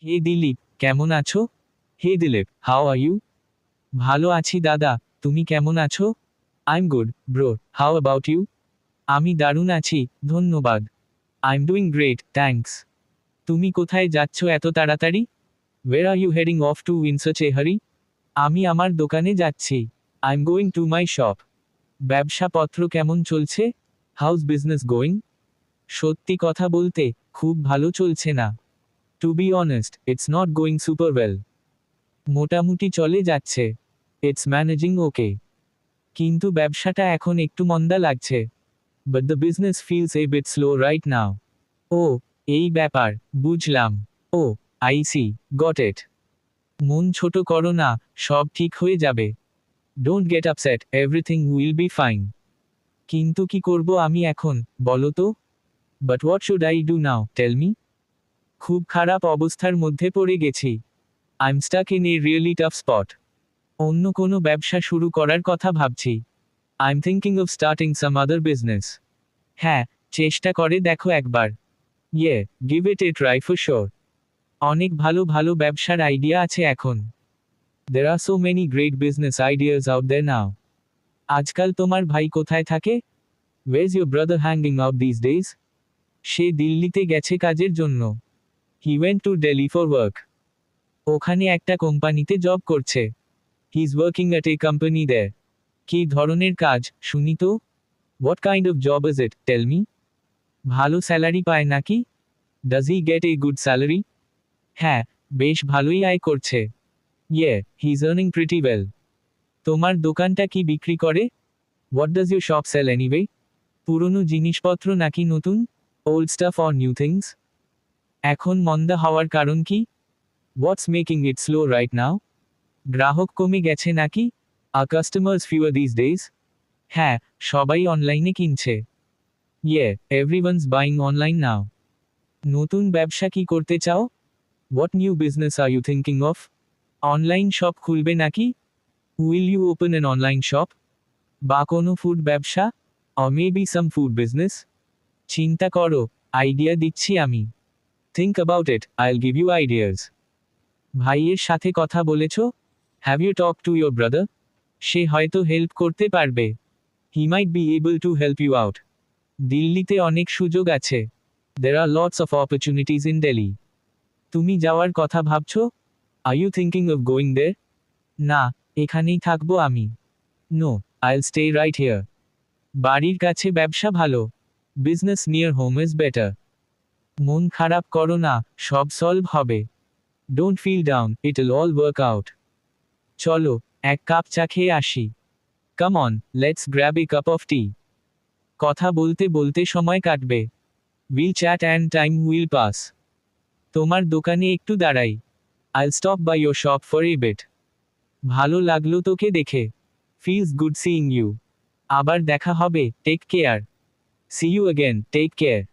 হে দিলীপ, কেমন আছো? Hey Dilip, how are you? ভালো আছি দাদা, তুমি কেমন আছো? I'm good, bro, how about you? আমি দারুণ আছি, ধন্যবাদ। I'm doing great, thanks. তুমি কোথায় যাচ্ছ এত তাড়াতাড়ি? Where are you heading off to in such a hurry? আমি আমার দোকানে যাচ্ছি। I'm going to my shop. ব্যবসাপত্র কেমন চলছে? How's business going? সত্যি কথা বলতে, খুব ভালো চলছে না। To be honest, it's not going super well. মোটামুটি চলে যাচ্ছে। It's managing okay. কিন্তু ব্যবসাটা এখন একটু মন্দা লাগছে। But the business feels a bit slow right now. ও, এই ব্যাপার, বুঝলাম। Oh, I see, got it. মন ছোট করো না, সব ঠিক হয়ে যাবে। Don't get upset, everything will be fine. কিন্তু কি করব আমি এখন, বলো তো? But what should I do now, tell me. খুব খারাপ অবস্থার মধ্যে পড়ে গেছি। I am stuck in a really tough spot. অন্য কোনো ব্যবসা শুরু করার কথা ভাবছি। I am thinking of starting some other business. হ্যাঁ, চেষ্টা করে দেখো একবার। Yeah, give it a try for sure. অনেক ভালো ভালো ব্যবসার আইডিয়া আছে এখন। There are so many great business ideas out there now. আজকাল তোমার ভাই কোথায় থাকে? Where's your brother hanging out these days? সে দিল্লিতে গেছে কাজের জন্য। He went to Delhi for work. ওখানে একটা কোম্পানিতে জব করছে। He is working at a company there. কী ধরনের কাজ, শুনি তো? What kind of job is it, tell me. ভালো স্যালারি পায় নাকি? Does he get a good salary? হ্যাঁ, বেশ ভালোই আয় করছে। Yeah, he is earning pretty well. তোমার দোকানটা কি বিক্রি করে? What does your shop sell anyway? পুরনো জিনিসপত্র নাকি নতুন? Old stuff or new things? এখন মন্দা হওয়ার কারণ কি? What's making it slow right now? গ্রাহক কমে গেছে নাকি? Are customers fewer these days? হ্যাঁ, সবাই অনলাইনে কিনছে। ইয়ে, এভরিওয়ানস বাইং অনলাইন নাও। নতুন ব্যবসা কি করতে চাও? What new business are you thinking of? Online shop খুলবে নাকি? Will you open an online shop? বা কোনো ফুড ব্যবসা? Or maybe some food business? চিন্তা করো, আইডিয়া দিচ্ছি আমি। থিঙ্ক অ্যাবাউট ইট, আইল গিভ ইউ আইডিয়াস। ভাইয়ের সাথে কথা বলেছ? Have you talk to your brother? সে হয়তো হেল্প করতে পারবে। He might be able to help you out. দিল্লিতে অনেক সুযোগ আছে। There are lots of opportunities in Delhi. তুমি যাওয়ার কথা ভাবছো? Are you thinking of going there? না, এখানেই থাকবো আমি। নো, আইল স্টে রাইট হিয়ার। বাড়ির কাছে ব্যবসা ভালো। Business near home is better. মন খারাপ করো না, সব সলভ হবে। Don't feel down, it'll all work out. চলো, এক কাপ চা খেয়ে আসি। Come on, let's grab a cup of tea. কথা বলতে বলতে সময় কাটবে। Will chat and time will pass. তোমার দোকানে একটু দাঁড়াই। I'll stop by your shop for a bit. ভালো লাগলো তোকে দেখে। Feels good seeing you. আবার দেখা হবে, take care. See you again, take care.